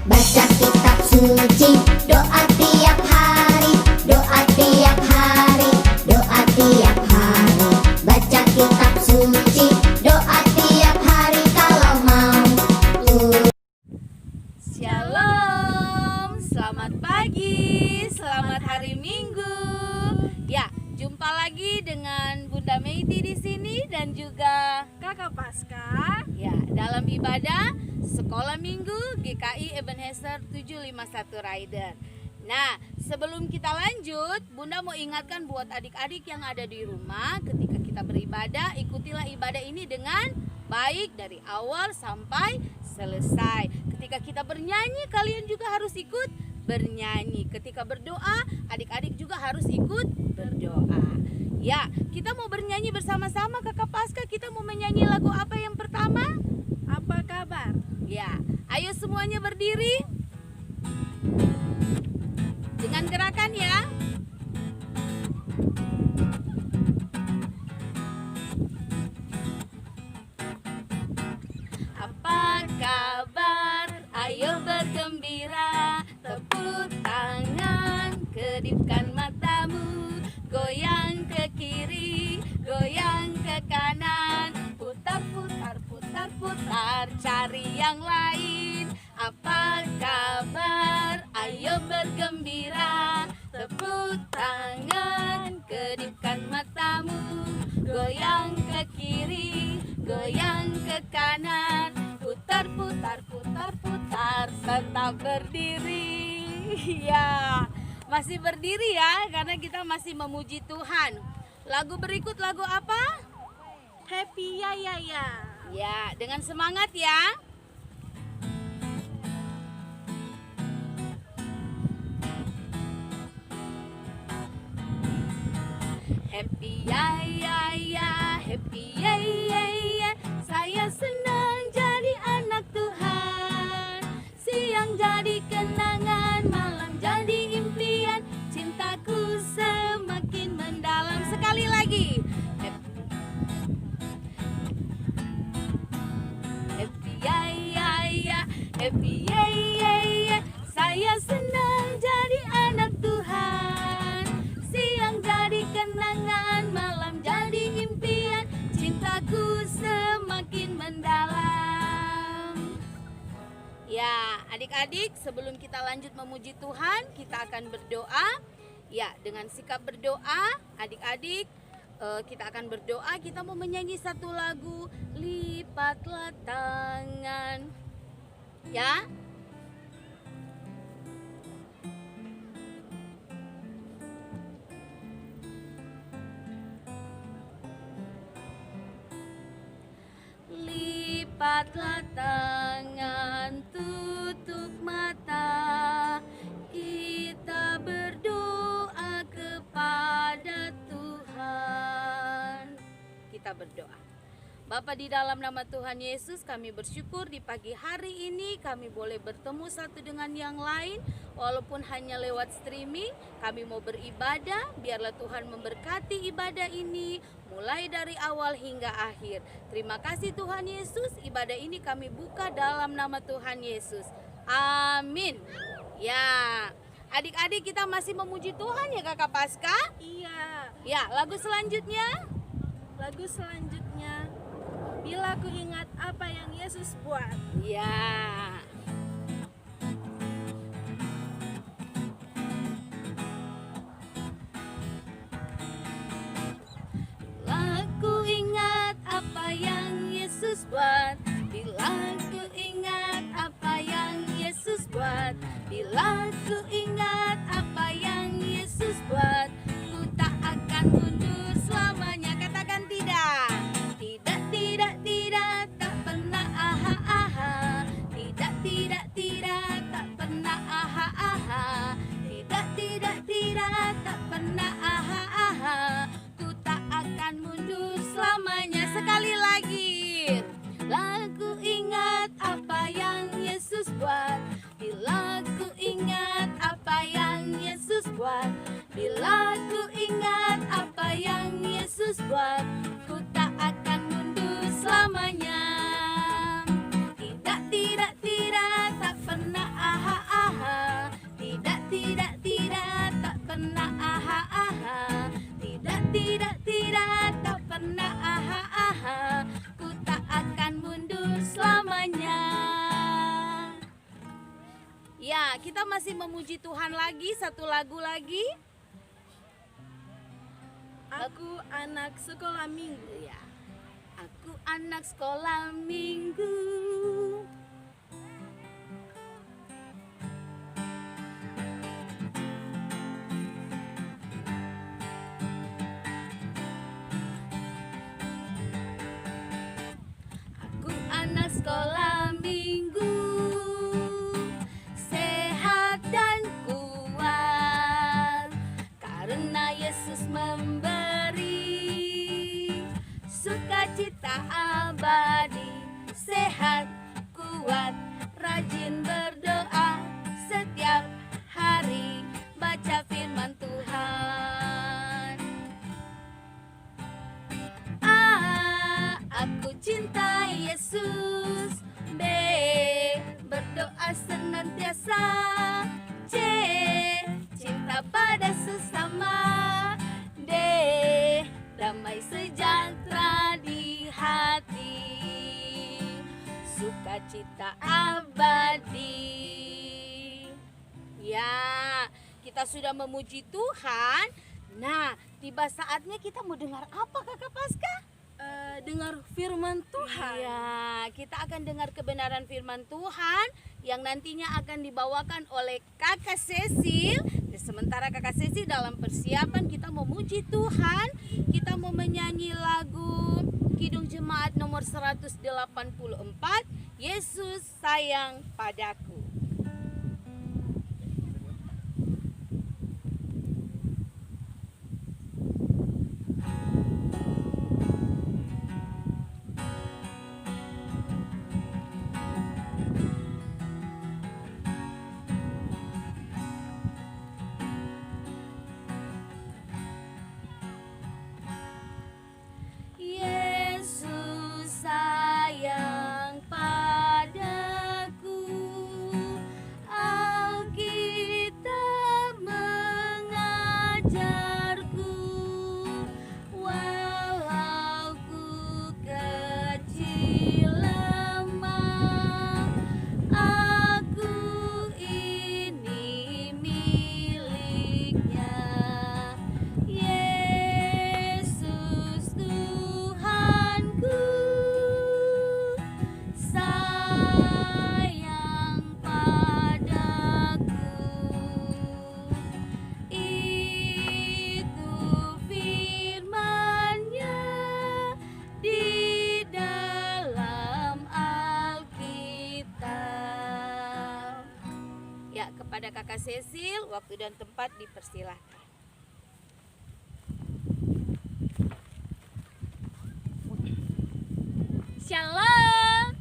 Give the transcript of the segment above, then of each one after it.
Baca kitab suci, doa tiap hari, doa tiap hari, doa tiap hari. Baca kitab suci, doa tiap hari kalau mau. Shalom, selamat pagi, selamat hari Minggu. Ya, jumpa lagi dengan Bunda Meiti di sini dan juga Kakak Pasca. ya dalam ibadah Sekolah Minggu GKI Ebenezer 751 Rider. Nah, sebelum kita lanjut, Bunda mau ingatkan buat adik-adik yang ada di rumah, ketika kita beribadah, ikutilah ibadah ini dengan baik dari awal sampai selesai. Ketika kita bernyanyi, kalian juga harus ikut bernyanyi. Ketika berdoa, adik-adik juga harus ikut berdoa. Ya, kita mau bernyanyi bersama-sama Kakak Pasca. Kita mau menyanyi lagu apa yang pertama? Apa kabar? Ya, ayo semuanya berdiri dengan gerakan ya. Apa kabar? Ayo bergembira, tepuk tangan, kedipkan matamu, goyang ke kiri, goyang ke kanan, putar putar putar putar, cari yang lain. Apa kabar? Ayo bergembira, tepuk tangan, kedipkan matamu, goyang ke kiri, goyang ke kanan, putar putar putar putar, tetap berdiri. Ya, masih berdiri ya, karena kita masih memuji Tuhan. Lagu berikut lagu apa? Happy ya ya ya. Ya, dengan semangat ya. Happy ya ya ya, happy ya ya ya. Saya senang jadi anak Tuhan. Siang jadi kenangan, malam jadi impian. Cintaku semakin mendalam. Sekali lagi. Happy ya ya ya, happy ya ya ya. Saya senang jadi anak Tuhan. Siang jadi kenangan, malam jadi impian. Cintaku semakin mendalam. Ya, adik-adik, sebelum kita lanjut memuji Tuhan, kita akan berdoa. Ya, dengan sikap berdoa, adik-adik, kita akan berdoa. Kita mau menyanyi satu lagu, lipatlah tangan. Ya. Lipatlah tangan, tutup mata, kita berdoa kepada Tuhan. Kita berdoa. Bapa, di dalam nama Tuhan Yesus, kami bersyukur di pagi hari ini kami boleh bertemu satu dengan yang lain. Walaupun hanya lewat streaming, kami mau beribadah. Biarlah Tuhan memberkati ibadah ini mulai dari awal hingga akhir. Terima kasih Tuhan Yesus, ibadah ini kami buka dalam nama Tuhan Yesus. Amin. Ya, adik-adik, kita masih memuji Tuhan ya Kakak Pasca? Iya. Ya, lagu selanjutnya. Lagu selanjutnya, bila ku ingat apa yang Yesus buat. Ya. Bila ku ingat apa yang Yesus buat, bila ku ingat apa yang Yesus buat, bila ku ingat apa yang Yesus buat, ku tak akan mundur selamanya. Katakan tidak. Tidak, tidak, tidak, tak pernah aha, aha. Tidak, tidak, tidak, tak pernah aha, aha. Tidak, tidak, tidak, tak pernah aha, aha. Ku tak akan mundur selamanya. Sekali lagi. Lagu ingat apa yang Yesus buat. Bila ku ingat apa Nah, kita masih memuji Tuhan lagi, satu lagu lagi. Aku anak sekolah minggu. Ya. Aku anak sekolah minggu. Aku anak sekolah minggu, sehat dan kuat, karena Yesus memberi sukacita abadi. Sehat, kuat, rajin berdoa setiap hari, baca firman Tuhan. Aku cinta Yesus. B, berdoa senantiasa. C, cinta pada sesama. D, damai sejahtera di hati, sukacita abadi. Ya, kita sudah memuji Tuhan. Nah, tiba saatnya kita mau dengar apa, Kakak Paskah? Dengar firman Tuhan. Iya, kita akan dengar kebenaran firman Tuhan yang nantinya akan dibawakan oleh Kakak Cecil. Dan sementara Kakak Cecil dalam persiapan kita memuji Tuhan, kita mau menyanyi lagu Kidung Jemaat nomor 184, Yesus sayang padaku. Yesus sayang padaku, Alkitab mengajarku, walau ku kecil lemah, aku ini miliknya. Yesus Tuhanku sayang padaku, itu firman-Nya di dalam Alkitab. Ya, kepada Kakak Cecil, waktu dan tempat dipersilahkan. Shalom.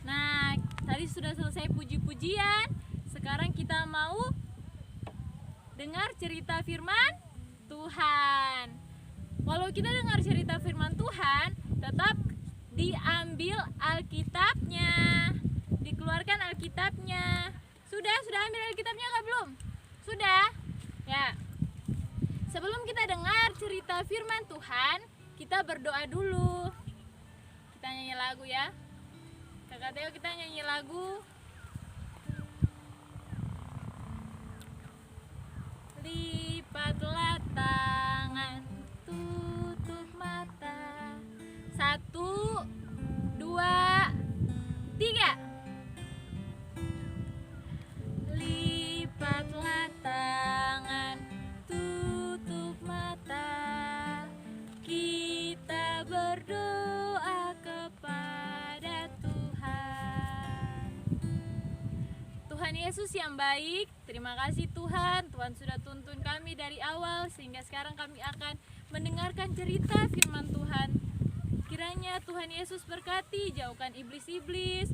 Nah, tadi sudah selesai puji-pujian. Sekarang kita mau dengar cerita firman Tuhan. Walau kita dengar cerita firman Tuhan, tetap diambil Alkitabnya, dikeluarkan Alkitabnya. Sudah ambil Alkitabnya nggak belum? Sudah? Ya. Sebelum kita dengar cerita firman Tuhan, kita berdoa dulu. Kita nyanyi lagu ya. Kakak Teo, kita nyanyi lagu Lipatlah tangan, tutup mata. 1, 2, 3. Lipatlah tangan, tutup mata. Kita berdoa kepada Tuhan. Tuhan Yesus yang baik, terima kasih Tuhan. Tuhan sudah tuntun kami dari awal sehingga sekarang kami akan mendengarkan cerita firman Tuhan. Kiranya Tuhan Yesus berkati, jauhkan iblis-iblis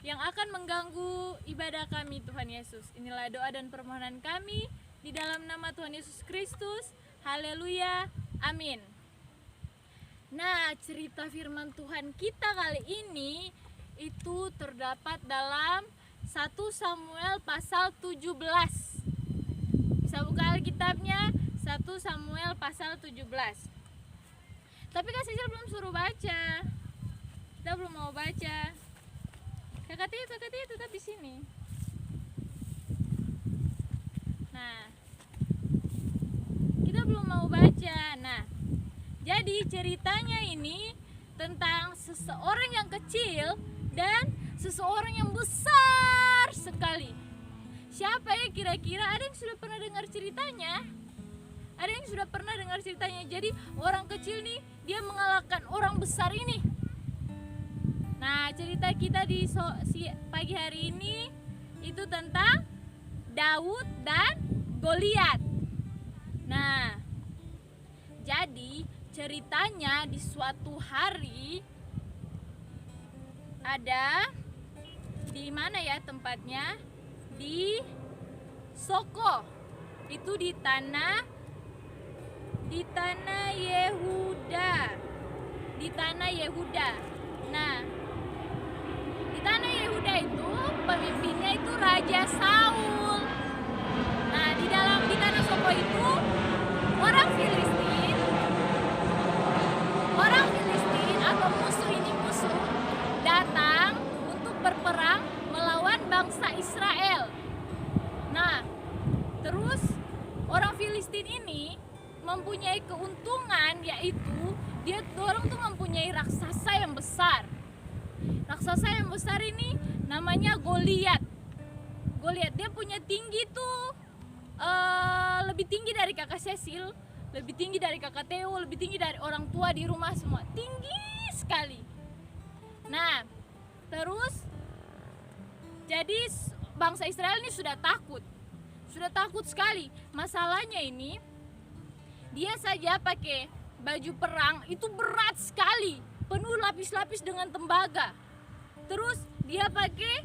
yang akan mengganggu ibadah kami, Tuhan Yesus. Inilah doa dan permohonan kami di dalam nama Tuhan Yesus Kristus. Haleluya, amin. Nah, cerita firman Tuhan kita kali ini itu terdapat dalam 1 Samuel pasal 17. Bisa buka Alkitabnya, 1 Samuel pasal 17. Tapi Kak Sisil belum suruh baca. Kita belum mau baca. Kakak Tia tetap di sini. Jadi ceritanya ini tentang seseorang yang kecil dan seseorang yang besar sekali. Siapa ya kira-kira? Ada yang sudah pernah dengar ceritanya? Ada yang sudah pernah dengar ceritanya? Jadi orang kecil nih dia mengalahkan orang besar ini. Nah, cerita kita di pagi hari ini itu tentang Daud dan Goliat. Nah, jadi ceritanya di suatu hari ada di mana ya tempatnya? Di Soko. Itu di tanah Yehuda. Di tanah Yehuda. Nah, di tanah Yehuda itu pemimpinnya itu Raja Saul. Nah, di tanah Soko itu orang Filistin atau musuh datang untuk berperang melawan bangsa Israel. Nah, terus orang Filistin ini mempunyai keuntungan, yaitu dia dorong tuh mempunyai raksasa yang besar. Raksasa yang besar ini namanya Goliat. Dia punya tinggi tuh lebih tinggi dari kakak Cecil, lebih tinggi dari kakak Theo, lebih tinggi dari orang tua di rumah semua. Tinggi sekali. Nah, terus jadi bangsa Israel ini sudah takut sekali. Masalahnya ini dia saja pakai baju perang itu berat sekali, penuh lapis-lapis dengan tembaga. Terus dia pakai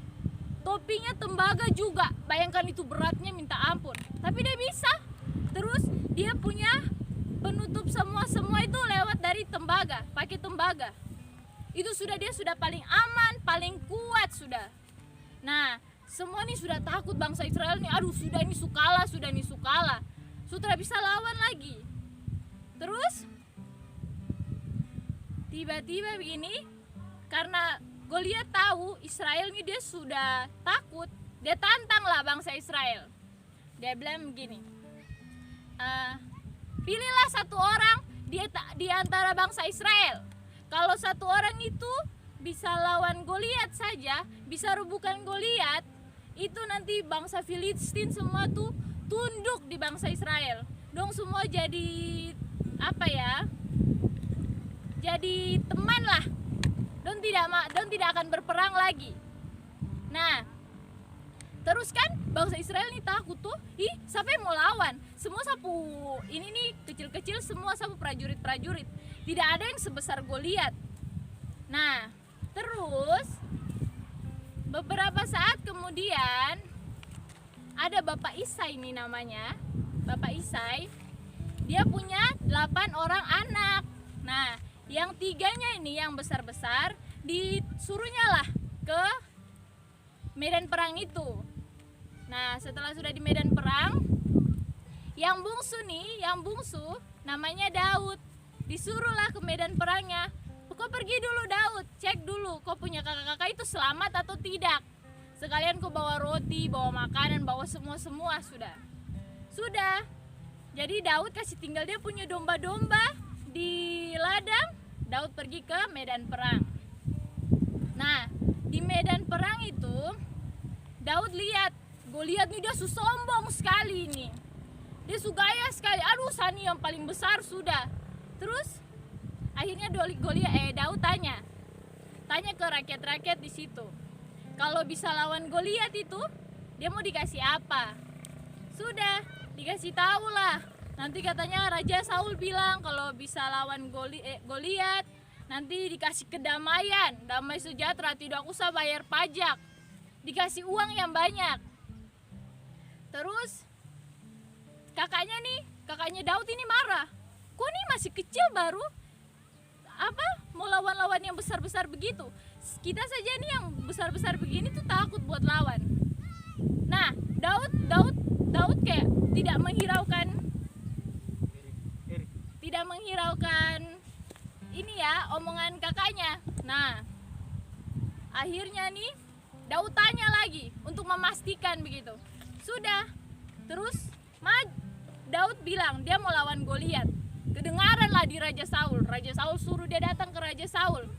topinya tembaga juga. Bayangkan itu beratnya minta ampun. Tapi dia bisa. Terus dia punya penutup semua itu lewat dari tembaga, pakai tembaga. Itu dia sudah paling aman, paling kuat sudah. Nah, semua ini sudah takut bangsa Israel nih. Aduh, sudah ini sukalah. Sudah bisa lawan lagi. Terus tiba-tiba begini, karena Goliat tahu Israel ini dia sudah takut, dia tantanglah bangsa Israel. Dia bilang begini, pilihlah satu orang di antara bangsa Israel. Kalau satu orang itu bisa lawan Goliat saja, bisa rubuhkan Goliat, itu nanti bangsa Filistin semua tuh tunduk di bangsa Israel. Dong semua jadi jadi teman lah. Don tidak akan berperang lagi. Nah, terus kan bangsa Israel ini takut tuh. Siapa yang mau lawan? Semua sapu ini nih kecil-kecil, semua sapu prajurit. Tidak ada yang sebesar Goliat. Nah, terus beberapa saat kemudian ada Bapak Isai ini namanya. Bapak Isai, dia punya 8 orang anak. Nah, yang 3-nya ini yang besar-besar disuruhnya lah ke medan perang itu. Nah, setelah sudah di medan perang, yang bungsu namanya Daud, disuruhlah ke medan perangnya. Kau pergi dulu Daud, cek dulu kau punya kakak-kakak itu selamat atau tidak. Sekalian kau bawa roti, bawa makanan, bawa semua sudah. Jadi Daud kasih tinggal dia punya domba-domba di ladang. Daud pergi ke medan perang. Nah, di medan perang itu Daud lihat Goliat ini dia sombong sekali ini. Dia gaya sekali. Aduh, Sani yang paling besar sudah. Terus akhirnya Daud tanya ke rakyat-rakyat di situ. Kalau bisa lawan Goliat itu, dia mau dikasih apa? Sudah dikasih tahu lah. Nanti katanya Raja Saul bilang kalau bisa lawan Goliat, nanti dikasih kedamaian, damai sejahtera, tidak usah bayar pajak, dikasih uang yang banyak. Terus kakaknya Daud ini marah. Kok nih masih kecil baru mau lawan yang besar-besar begitu? Kita saja nih yang besar-besar begini tuh takut buat lawan. Nah, Daud kayak tidak menghiraukan ini ya omongan kakaknya. Nah, akhirnya nih Daud tanya lagi untuk memastikan begitu. Sudah. Terus Daud bilang dia mau lawan Goliat. Kedengaranlah di Raja Saul. Raja Saul suruh dia datang ke Raja Saul.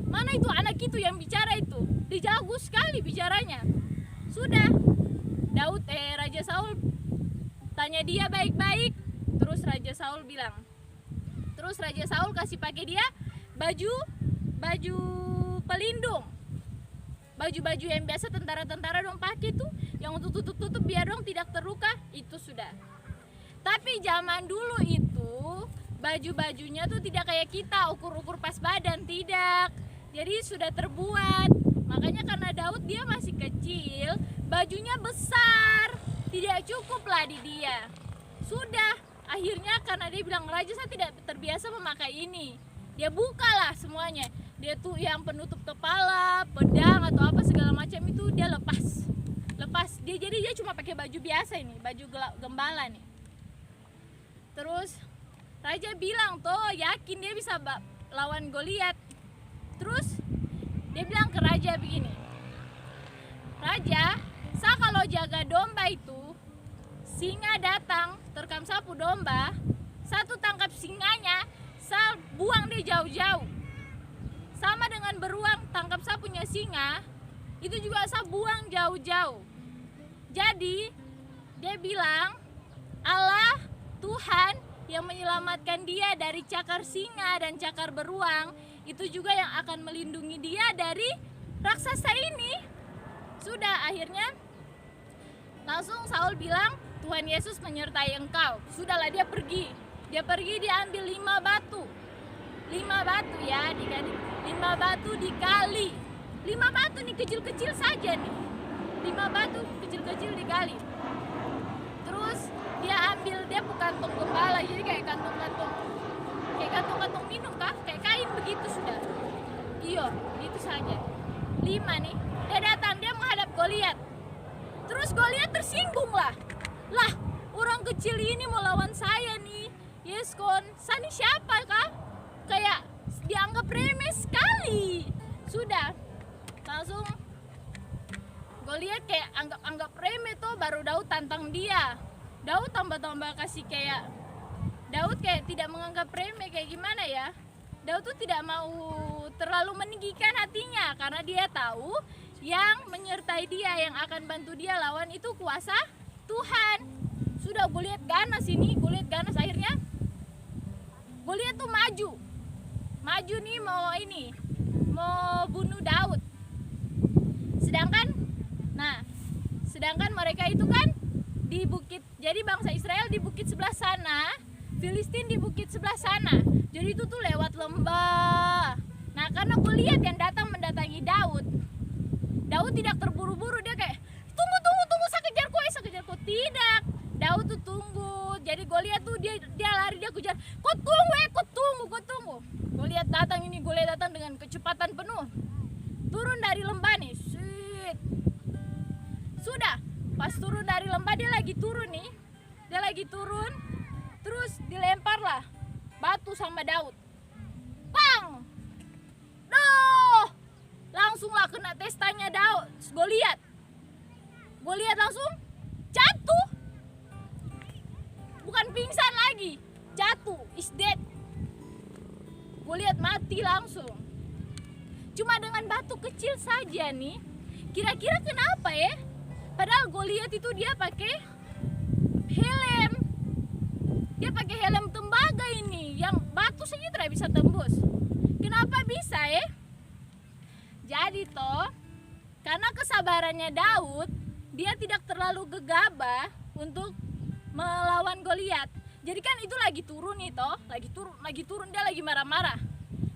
Mana itu anak itu yang bicara itu? Dia jago sekali bicaranya. Sudah, Raja Saul tanya dia baik-baik. Terus Raja Saul kasih pakai dia baju pelindung. Baju-baju yang biasa tentara-tentara dong pakai tuh, yang untuk tutup-tutup biar dong tidak terluka, itu sudah. Tapi zaman dulu itu baju-bajunya tuh tidak kayak kita ukur-ukur pas badan, tidak. Jadi sudah terbuat. Makanya karena Daud dia masih kecil, bajunya besar, tidak cukup lah di dia. Sudah, akhirnya karena dia bilang, raja saya tidak terbiasa memakai ini. Dia bukalah semuanya. Dia tuh yang penutup kepala, pedang atau apa segala macam itu dia lepas. Jadi dia cuma pakai baju biasa ini, baju gembala nih. Terus raja bilang toh yakin dia bisa lawan Goliat. Terus dia bilang ke raja begini, Raja, saya kalau jaga domba itu, singa datang terkam sapu domba, satu tangkap singanya, saya buang dia jauh-jauh. Sama dengan beruang tangkap sapunya singa, itu juga saya buang jauh-jauh. Jadi dia bilang Allah Tuhan yang menyelamatkan dia dari cakar singa dan cakar beruang, itu juga yang akan melindungi dia dari raksasa ini. Sudah, akhirnya langsung Saul bilang, Tuhan Yesus menyertai engkau. Sudahlah, dia pergi, dia ambil 5 batu ya, 5 batu dikali. 5 batu nih kecil-kecil saja nih, 5 batu kecil-kecil dikali. Terus dia bukan kantong gembala, jadi kayak kantong-kantong minum kah, kayak kain begitu sudah. Iya, itu saja. 5 nih, dia datang, dia menghadap Goliat. Terus Goliat tersinggung lah, orang kecil ini mau lawan saya nih. Yes kon, Sani siapa kah? Kayak dianggap remeh sekali. Sudah, langsung Goliat kayak anggap remeh tuh, baru Daud tantang dia. Daud tambah kasih kayak, Daud kayak tidak menganggap remeh, kayak gimana ya. Daud tuh tidak mau terlalu meninggikan hatinya, karena dia tahu yang menyertai dia, yang akan bantu dia lawan itu kuasa Tuhan. Sudah, Goliat ganas, akhirnya Goliat tuh maju nih mau bunuh Daud. Sedangkan mereka itu kan di bukit, jadi bangsa Israel di bukit sebelah sana, Filistin di bukit sebelah sana. Jadi itu tuh lewat lembah. Nah, karena Goliat yang datang mendatangi Daud tidak terburu-buru, dia kayak tunggu saya kejar kau. Tidak, Daud tuh tunggu. Jadi Goliat tuh dia lari, dia kejar. Kau tunggu. Goliat datang dengan kecepatan penuh. Turun dari lembah nih. Shit. Sudah, pas turun dari lembah dia lagi turun. Terus dilemparlah batu sama Daud. Bang! Duh! Langsunglah kena testanya Goliat. Goliat langsung jatuh. Bukan pingsan lagi, jatuh, is dead. Goliat mati langsung. Cuma dengan batu kecil saja nih. Kira-kira kenapa ya? Padahal Goliat itu dia pakai helm. Dia pakai helm tembaga ini, yang batu saja tidak bisa tembus. Kenapa bisa ya? Jadi toh, karena kesabarannya Daud, dia tidak terlalu gegabah untuk melawan Goliat. Jadi kan itu lagi turun nih toh, lagi turun dia lagi marah-marah.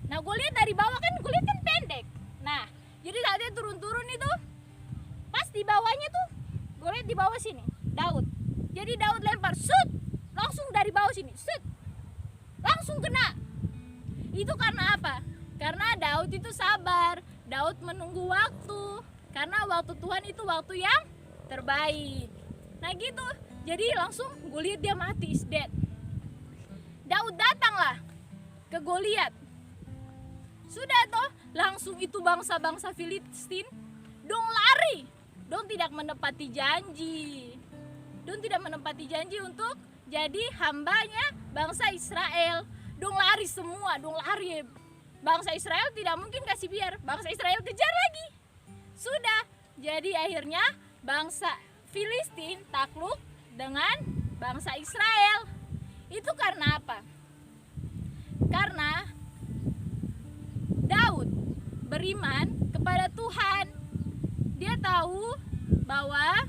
Nah, Goliat dari bawah kan, Goliat kan pendek. Nah, jadi saat dia turun itu, pas di bawahnya tuh, Goliat di bawah sini, Daud. Jadi Daud lempar, shoot, langsung dari bawah sini, shoot, langsung kena. Itu karena apa? Karena Daud itu sabar, Daud menunggu waktu. Karena waktu Tuhan itu waktu yang terbaik. Nah gitu, jadi langsung Goliat dia mati, is dead. Daud datanglah ke Goliat. Sudah toh, langsung itu bangsa-bangsa Filistin dong lari, dong tidak menepati janji untuk jadi hambanya bangsa Israel. Dong lari semua, dong lari. Bangsa Israel tidak mungkin kasih biar, bangsa Israel kejar lagi. Sudah, jadi akhirnya bangsa Filistin takluk dengan bangsa Israel. Itu karena apa? Karena Daud beriman kepada Tuhan. Dia tahu bahwa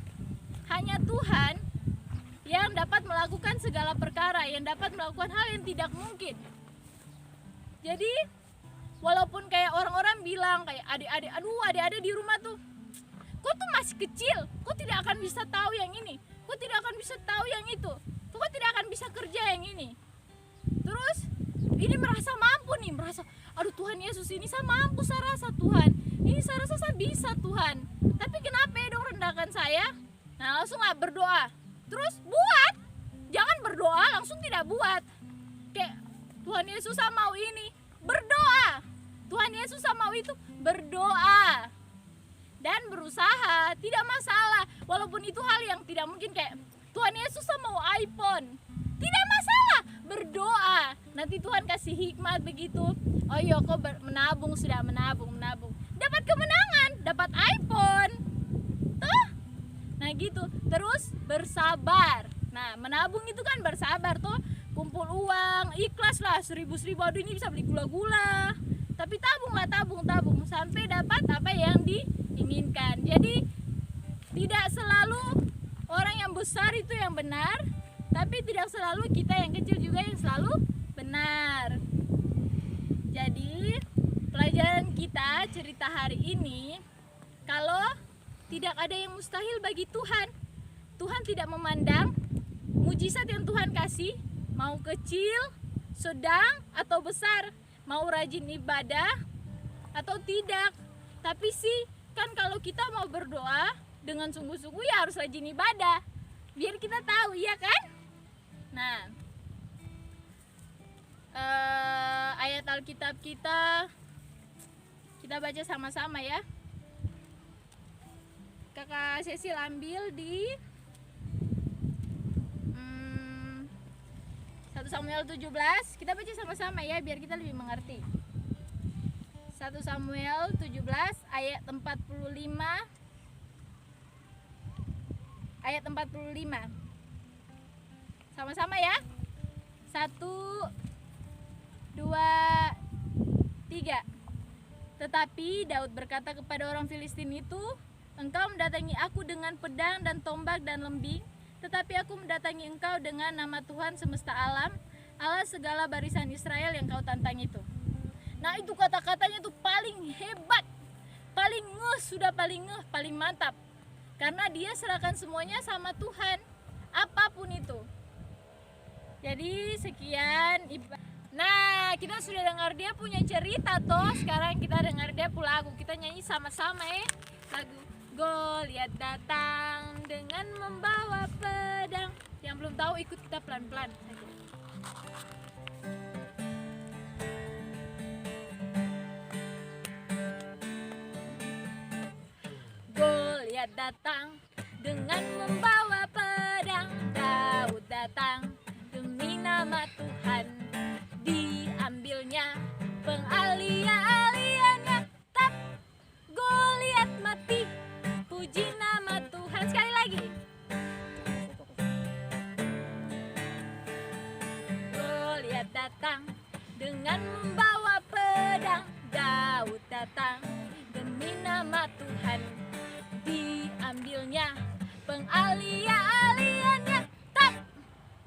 hanya Tuhan yang dapat melakukan segala perkara, yang dapat melakukan hal yang tidak mungkin. Jadi walaupun kayak orang-orang bilang kayak adik-adik di rumah tuh, kok tuh masih kecil, kok tidak akan bisa tahu yang ini, kok tidak akan bisa tahu yang itu, kok tidak akan bisa kerja yang ini. Terus ini merasa mampu nih, merasa aduh Tuhan Yesus, ini saya mampu, saya rasa Tuhan, ini saya rasa saya bisa Tuhan, tapi kenapa ya dong rendahkan saya? Nah langsunglah berdoa, terus buat, jangan berdoa langsung tidak buat. Kayak Tuhan Yesus saya mau ini, berdoa. Tuhan Yesus saya mau itu, berdoa dan berusaha, tidak masalah. Walaupun itu hal yang tidak mungkin, kayak Tuhan Yesus saya mau iPhone, tidak masalah, berdoa. Nanti Tuhan kasih hikmat begitu. Oh iya, kok menabung, sudah menabung, dapat kemenangan, dapat iPhone tuh. Nah gitu, terus bersabar. Nah menabung itu kan bersabar tuh, kumpul uang, ikhlas lah, 1000 aduh ini bisa beli gula-gula, tapi tabung sampai dapat apa yang diinginkan. Jadi tidak selalu orang yang besar itu yang benar, tapi tidak selalu kita yang kecil juga yang selalu benar. Jadi pelajaran kita cerita hari ini, kalau tidak ada yang mustahil bagi Tuhan. Tuhan tidak memandang mujizat yang Tuhan kasih, mau kecil, sedang, atau besar, mau rajin ibadah atau tidak. Tapi sih kan kalau kita mau berdoa dengan sungguh-sungguh ya harus rajin ibadah, biar kita tahu, iya kan? Nah, ayat Alkitab kita baca sama-sama ya. Kakak Cecil ambil di 1 Samuel 17. Kita baca sama-sama ya biar kita lebih mengerti. 1 Samuel 17 ayat 45. Ayat 45. Sama-sama ya. 1 2 3. Tetapi Daud berkata kepada orang Filistin itu, engkau mendatangi aku dengan pedang dan tombak dan lembing, tetapi aku mendatangi engkau dengan nama Tuhan semesta alam, Allah segala barisan Israel yang kau tantang itu. Nah itu kata-katanya tuh paling hebat, paling paling mantap. Karena dia serahkan semuanya sama Tuhan, apapun itu. Jadi sekian. Nah kita sudah dengar dia punya cerita toh, sekarang kita dengar dia pula lagu. Kita nyanyi sama-sama lagu Goliat datang dengan membawa pedang. Yang belum tahu ikut kita pelan-pelan saja. Goliat datang dengan membawa pedang, Daud datang demi nama Tuhan, diambilnya pengalian-aliannya, tak Goliat mati, puji nama Tuhan. Sekali lagi. Goliat datang dengan membawa pedang, Daud datang demi nama Tuhan, diambilnya pengalian-aliannya, tak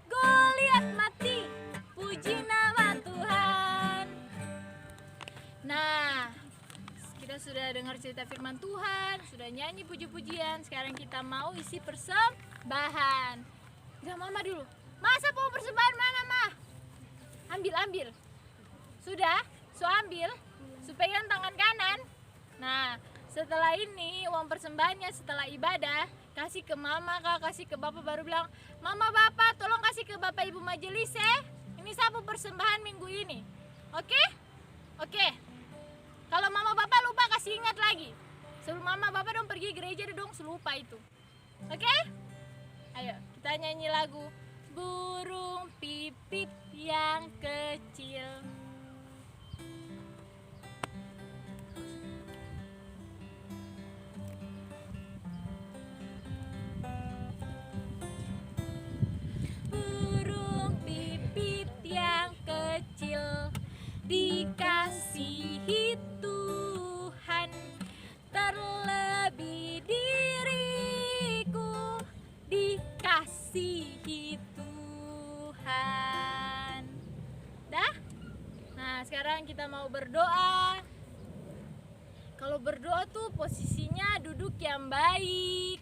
Goliat mati, puji nama Tuhan. Nah, kita sudah dengar cerita firman Tuhan, sudah nyanyi puji-pujian. Sekarang kita mau isi persembahan. Enggak, mama dulu. Masa mau persembahan mana, mah? Ambil. Sudah? So ambil. Pegang tangan kanan. Nah, setelah ini uang persembahannya setelah ibadah kasih ke mama, kak, kasih ke bapak, baru bilang, mama, bapak, tolong kasih ke bapak ibu majelis ya. Ini sapu persembahan minggu ini. Oke? Oke. Kalau mama bapak lupa kasih ingat lagi. Sebelum mama bapak dong pergi gereja dong, selupa itu. Oke? Ayo kita nyanyi lagu burung pipit yang kecil. Burung pipit yang kecil dikasihi Tuhan, terlebih diriku dikasihi Tuhan. Dah? Nah, sekarang kita mau berdoa. Kalau berdoa tuh posisinya duduk yang baik.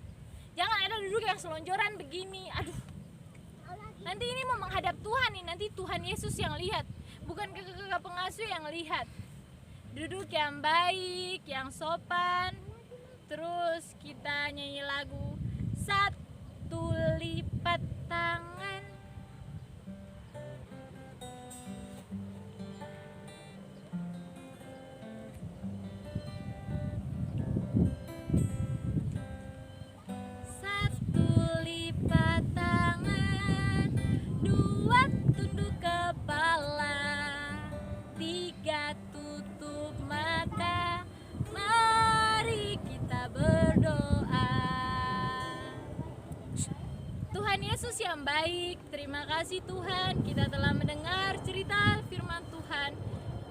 Jangan ada duduk yang selonjoran begini. Aduh. Nanti ini mau menghadap Tuhan nih, nanti Tuhan Yesus yang lihat, bukan kakak-kakak pengasuh yang lihat. Duduk yang baik, yang sopan. Terus kita nyanyi lagu Satu Lipat Tangan. Satu lipat tangan, dua tunduk kepala, tiga tutup mata. Mari kita berdoa. Tuhan Yesus yang baik, terima kasih Tuhan, kita telah mendengar cerita firman Tuhan.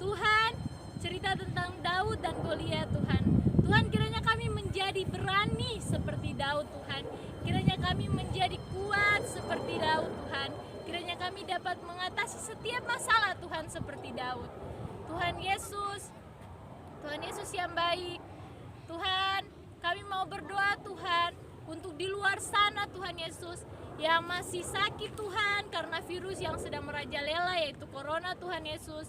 Tuhan, cerita tentang Daud dan Goliat Tuhan. Tuhan, kiranya kami menjadi berani seperti Daud Tuhan. Kiranya kami menjadi kuat seperti Daud Tuhan. Kiranya kami dapat mengatasi setiap masalah Tuhan seperti Daud. Tuhan Yesus yang baik. Tuhan, kami mau berdoa Tuhan untuk di luar sana Tuhan Yesus yang masih sakit Tuhan karena virus yang sedang merajalela yaitu corona Tuhan Yesus.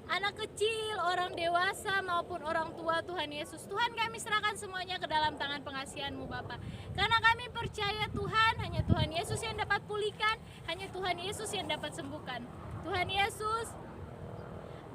Anak kecil, orang dewasa maupun orang tua Tuhan Yesus. Tuhan, kami serahkan semuanya ke dalam tangan pengasihan-Mu Bapa. Karena kami percaya Tuhan, hanya Tuhan Yesus yang dapat pulihkan, hanya Tuhan Yesus yang dapat sembuhkan. Tuhan Yesus,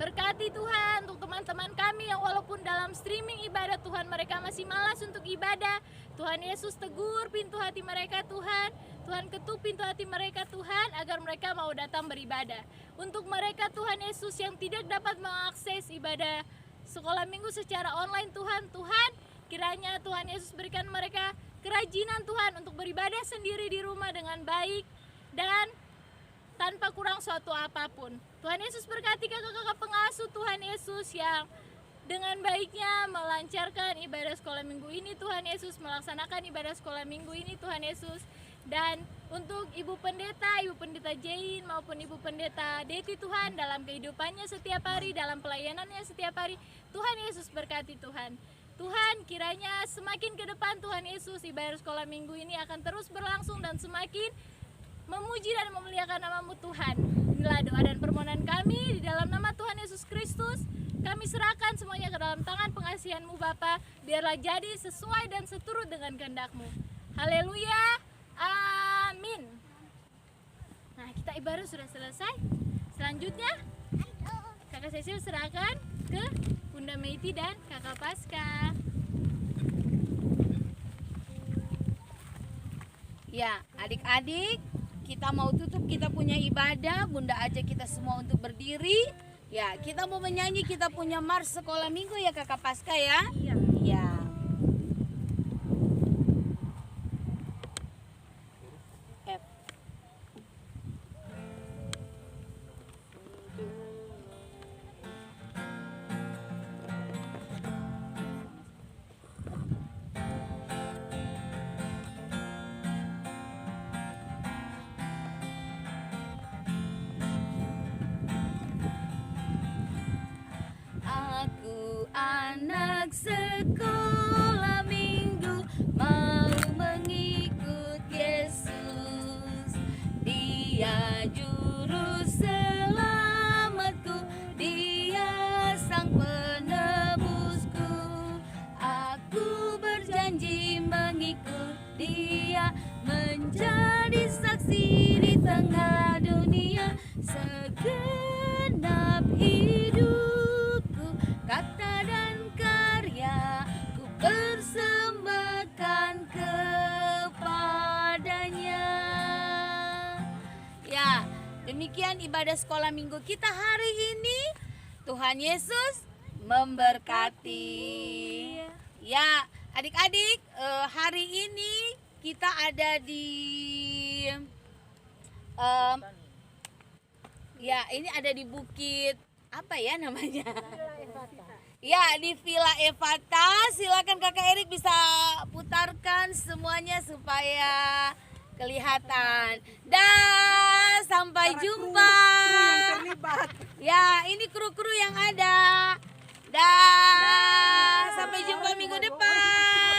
berkati Tuhan untuk teman-teman kami yang walaupun dalam streaming ibadah Tuhan mereka masih malas untuk ibadah. Tuhan Yesus, tegur pintu hati mereka Tuhan. Tuhan, ketuk pintu hati mereka Tuhan agar mereka mau datang beribadah. Untuk mereka Tuhan Yesus yang tidak dapat mengakses ibadah sekolah minggu secara online Tuhan, kiranya Tuhan Yesus berikan mereka kerajinan Tuhan untuk beribadah sendiri di rumah dengan baik dan tanpa kurang suatu apapun. Tuhan Yesus berkati kakak-kakak pengasuh Tuhan Yesus yang dengan baiknya melancarkan ibadah sekolah minggu ini Tuhan Yesus, melaksanakan ibadah sekolah minggu ini Tuhan Yesus. Dan untuk Ibu Pendeta Jain maupun Ibu Pendeta Deti Tuhan dalam kehidupannya setiap hari, dalam pelayanannya setiap hari, Tuhan Yesus berkati Tuhan. Tuhan, kiranya semakin ke depan Tuhan Yesus ibadah sekolah minggu ini akan terus berlangsung dan semakin memuji dan memuliakan nama-Mu Tuhan. Inilah doa dan permohonan kami di dalam nama Tuhan Yesus Kristus. Kami serahkan semuanya ke dalam tangan pengasihan-Mu Bapa. Biarlah jadi sesuai dan seturut dengan kehendak-Mu. Haleluya. Amin. Nah, kita ibadah sudah selesai. Selanjutnya Kakak Cecil serahkan ke Bunda Meiti dan Kakak Pasca. Ya, adik-adik, kita mau tutup kita punya ibadah. Bunda ajak kita semua untuk berdiri. Ya, kita mau menyanyi kita punya mars sekolah minggu ya Kakak Pasca ya. Iya. Ya. F. Aku anak sekolah minggu mau mengikut Yesus. Dia juru selamatku, Dia sang penebusku. Aku berjanji mengikut Dia, menjadi saksi di tengah dunia. Segenap hidupku, kata dan karya ku persembahkan kepadanya. Demikian ibadah sekolah minggu kita hari ini. Tuhan Yesus memberkati. Ya, adik-adik, hari ini kita ada di ya, ini ada di bukit apa ya namanya? Ya, di Villa Evata. Silakan Kakak Erik bisa putarkan semuanya supaya kelihatan. Dan sampai jumpa. Ya, ini kru-kru yang ada. Dah, sampai jumpa minggu depan.